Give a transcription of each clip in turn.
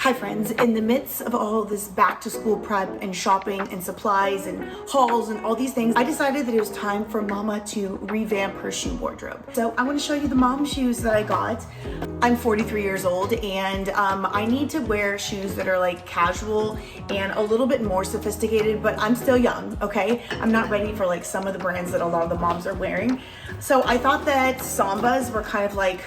Hi friends, in the midst of all this back to school prep and shopping and supplies and hauls and all these things, I decided that it was time for mama to revamp her shoe wardrobe. So I want to show you the mom shoes that I got. I'm 43 years old and I need to wear shoes that are like casual and a little bit more sophisticated, but I'm still young, okay? I'm not ready for like some of the brands that a lot of the moms are wearing. So I thought that Sambas were kind of like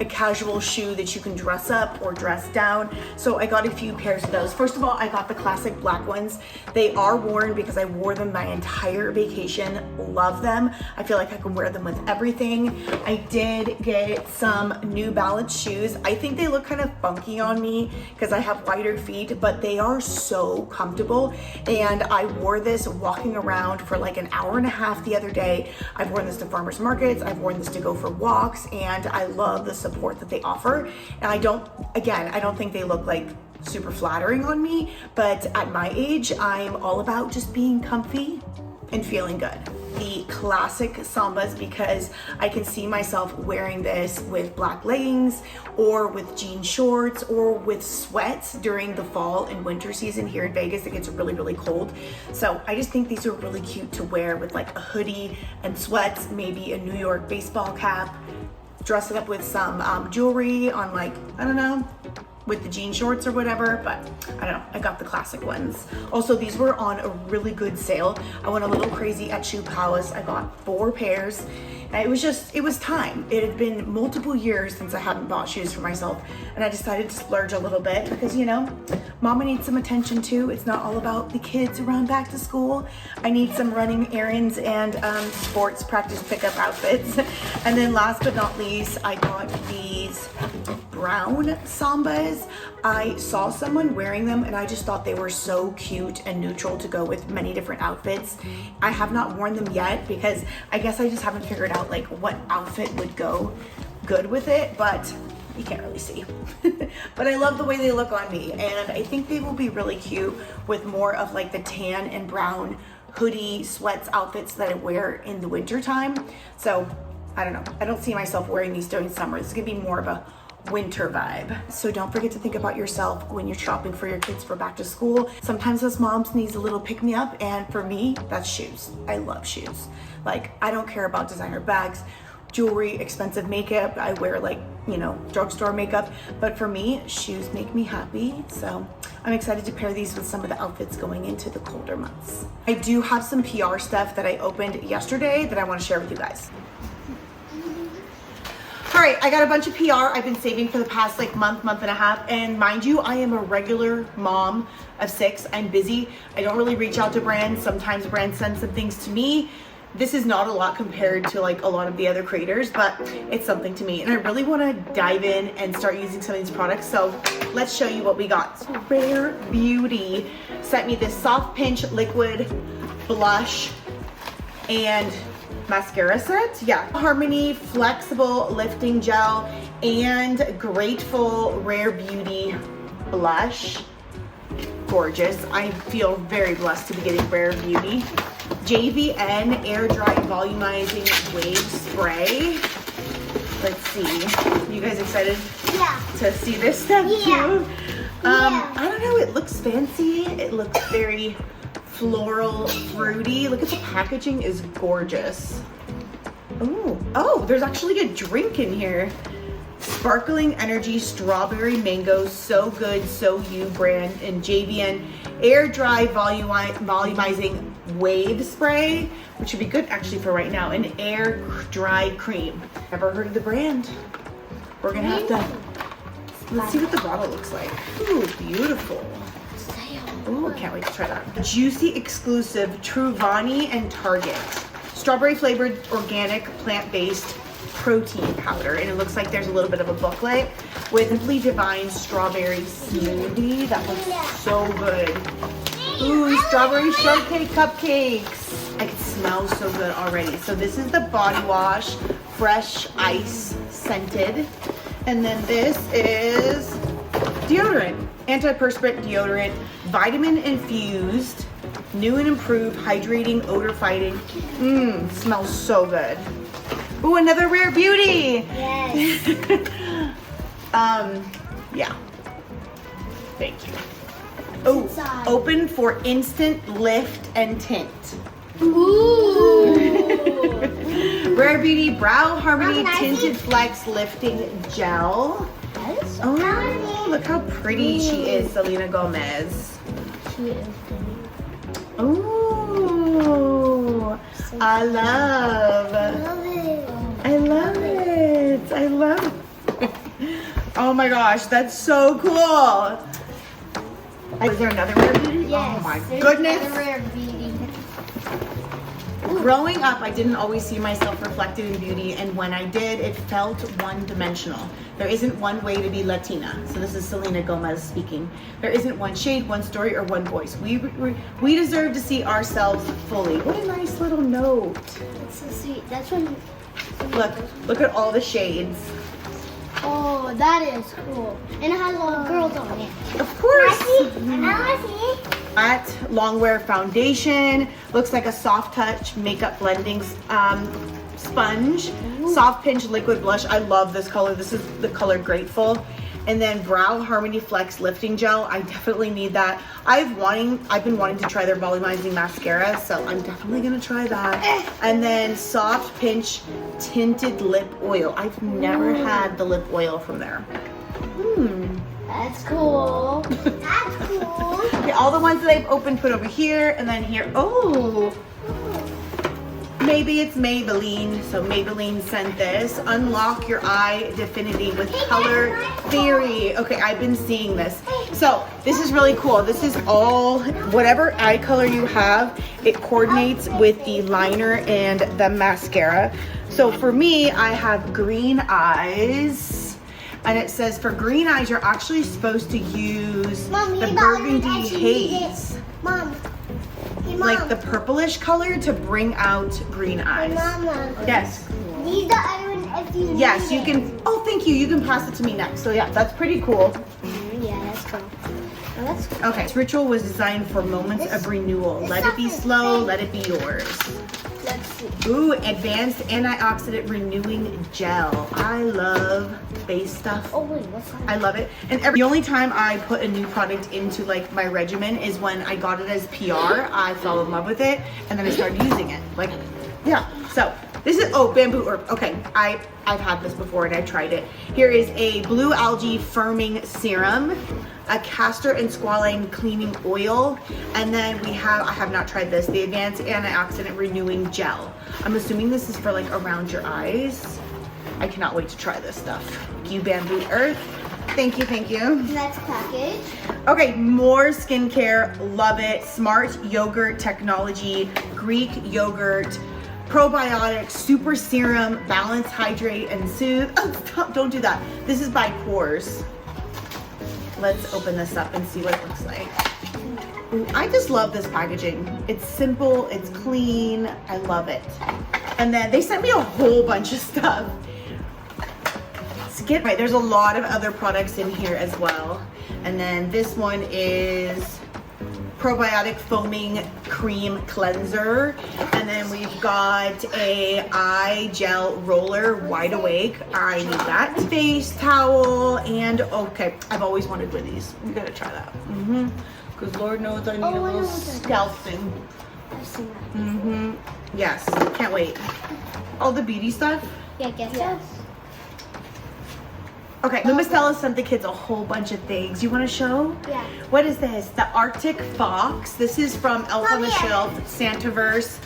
a casual shoe that you can dress up or dress down. So I got a few pairs of those. First of all, I got the classic black ones. They are worn because I wore them my entire vacation. Love them. I feel like I can wear them with everything. I did get some New Balance shoes. I think they look kind of funky on me because I have wider feet, but they are so comfortable. And I wore this walking around for like an hour and a half the other day. I've worn this to farmers markets. I've worn this to go for walks, and I love the support that they offer. And I don't think they look like super flattering on me, but at my age, I'm all about just being comfy and feeling good. The classic Sambas, because I can see myself wearing this with black leggings or with jean shorts or with sweats during the fall and winter season here in Vegas. It gets really, really cold. So I just think these are really cute to wear with like a hoodie and sweats, maybe a New York baseball cap, dress it up with some jewelry on, like, I don't know, with the jean shorts or whatever, but I don't know, I got the classic ones. Also, these were on a really good sale. I went a little crazy at Shoe Palace. I got 4 pairs. And it was time. It had been multiple years since I hadn't bought shoes for myself, and I decided to splurge a little bit because, you know, mama needs some attention too. It's not all about the kids around back to school. I need some running errands and sports practice pickup outfits. And then last but not least, I got these brown Sambas. I saw someone wearing them and I just thought they were so cute and neutral to go with many different outfits. I have not worn them yet because I guess I just haven't figured out like what outfit would go good with it, but you can't really see. But I love the way they look on me, and I think they will be really cute with more of like the tan and brown hoodie sweats outfits that I wear in the winter time. So I don't know, I don't see myself wearing these during summer. This is gonna be more of a winter vibe. So don't forget to think about yourself when you're shopping for your kids for back to school. Sometimes us moms needs a little pick me up, and for me, that's shoes. I love shoes. Like, I don't care about designer bags, jewelry, expensive makeup. I wear like, you know, drugstore makeup, but for me, shoes make me happy. So I'm excited to pair these with some of the outfits going into the colder months. I do have some PR stuff that I opened yesterday that I want to share with you guys. All right, I got a bunch of PR I've been saving for the past like month and a half. And mind you, I am a regular mom of 6. I'm busy. I don't really reach out to brands. Sometimes brands send some things to me. This is not a lot compared to like a lot of the other creators, but it's something to me. And I really want to dive in and start using some of these products. So let's show you what we got. So Rare Beauty sent me this soft pinch liquid blush and mascara set. Yeah, Harmony flexible lifting gel and Grateful Rare Beauty blush. Gorgeous. I feel very blessed to be getting Rare Beauty. JVN air dry volumizing wave spray. Let's see. You guys excited? Yeah. To see this stuff Yeah. too? Yeah. I don't know. It looks fancy. It looks very floral, fruity. Look at the packaging, is gorgeous. Ooh. Oh, there's actually a drink in here. Sparkling Energy Strawberry Mango So Good So You brand and JVN air dry volumizing wave spray, which would be good actually for right now, and air dry cream. Never heard of the brand. We're gonna have to, let's see what the bottle looks like. Ooh, beautiful. Ooh, I can't wait to try that. Juicy exclusive Truvani and Target. Strawberry flavored organic plant-based protein powder. And it looks like there's a little bit of a booklet with Simply Divine strawberry smoothie. That looks so good. Ooh, strawberry shortcake cupcakes. I can smell so good already. So this is the body wash, fresh ice scented. And then this is deodorant, antiperspirant deodorant, vitamin infused, new and improved, hydrating, odor fighting. Smells so good. Ooh, another Rare Beauty. Yes. Yeah. Thank you. Oh, open for instant lift and tint. Ooh. Rare Beauty Brow Harmony Tinted Flex Lifting Gel. Oh, look how pretty she is, Selena Gomez. She is pretty. Oh, I love it. I love it. Oh my gosh, that's so cool. Is there another Rare Beauty? Yes, oh my there's goodness. another Rare Beauty. Growing up, I didn't always see myself reflected in beauty, and when I did, it felt one-dimensional. There isn't one way to be Latina. So this is Selena Gomez speaking. There isn't one shade, one story, or one voice. We deserve to see ourselves fully. What a nice little note. That's so sweet. That's when. Look at all the shades. Oh, that is cool. And it has all girls on it. Of course. That At Longwear Foundation. Looks like a soft touch makeup blending sponge. Soft pinch liquid blush. I love this color. This is the color Grateful. And then Brow Harmony Flex Lifting Gel. I definitely need that. I've been wanting to try their volumizing mascara, so I'm definitely gonna try that. And then Soft Pinch Tinted Lip Oil. I've never had the lip oil from there. That's cool. That's cool. Okay, all the ones that I've opened, put over here, and then here. Oh, maybe it's Maybelline. So Maybelline sent this. Unlock your eye definity with Color Theory. Okay, I've been seeing this. So this is really cool. This is all, whatever eye color you have, it coordinates with the liner and the mascara. So for me, I have green eyes. And it says for green eyes, you're actually supposed to use the burgundy haze. Mom. Hey, Mom. Like the purplish color to bring out green eyes. Mama. Yes. These are iron if you Yes, need you it. can. Oh, thank you. You can pass it to me next. So yeah, that's pretty cool. Yeah, that's cool. Oh, that's cool. Okay, this ritual was designed for moments of renewal. Let it be slow, let it be yours. Let's see. Ooh, advanced antioxidant renewing gel. I love base stuff. Oh wait, what's that? I love it. And the only time I put a new product into like my regimen is when I got it as PR. I fell in love with it and then I started using it. Like, yeah. So this is, oh, bamboo herb. Okay, I've had this before and I tried it. Here is a blue algae firming serum, a castor and squalane cleaning oil, and then we have, I have not tried this, the advanced antioxidant renewing gel. I'm assuming this is for like around your eyes. I cannot wait to try this stuff. Thank you, Bamboo Earth. Thank you, thank you. Next package. Okay, more skincare, love it. Smart yogurt technology, Greek yogurt, probiotic, super serum, balance, hydrate, and soothe. Oh, stop, don't do that. This is by Pores. Let's open this up and see what it looks like. Ooh, I just love this packaging. It's simple, it's clean, I love it. And then they sent me a whole bunch of stuff. Skin, right, there's a lot of other products in here as well. And then this one is probiotic foaming cream cleanser, and then we've got a eye gel roller, Wide Awake. I need that. Face towel, and okay, I've always wanted one of these. We gotta try that. Because Lord knows I need a little scalp thing. I've seen that. Yes, can't wait. All the beauty stuff. Yeah, guess so. Okay, Lumistella sent the kids a whole bunch of things. You want to show? Yeah. What is this? The Arctic Fox. This is from Elf on the Shelf, Santaverse.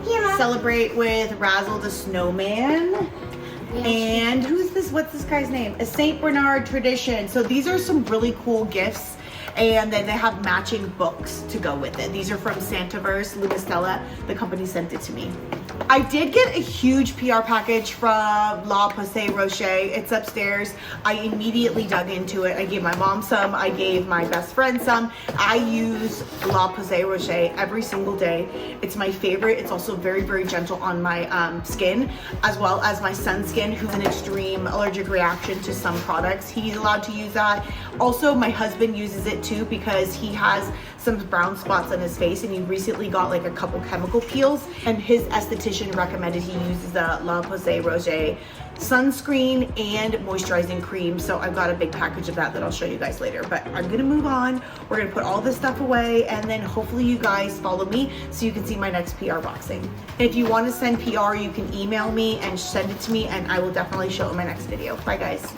Here, Mom. Celebrate with Razzle the Snowman. Yes. And who's this? What's this guy's name? A Saint Bernard tradition. So these are some really cool gifts. And then they have matching books to go with it. These are from Santaverse, Lumistella. The company sent it to me. I did get a huge PR package from La Posay Rocher. It's upstairs. I immediately dug into it. I gave my mom some. I gave my best friend some. I use La Posay Rocher every single day. It's my favorite. It's also very, very gentle on my skin, as well as my son's skin, who's an extreme allergic reaction to some products. He's allowed to use that. Also, my husband uses it it too because he has some brown spots on his face and he recently got like a couple chemical peels, and his esthetician recommended he uses the La Posay-Roger sunscreen and moisturizing cream. So I've got a big package of that I'll show you guys later, but I'm gonna move on. We're gonna put all this stuff away, and then hopefully you guys follow me so you can see my next PR boxing. If you want to send PR, you can email me and send it to me, and I will definitely show it in my next video. Bye guys.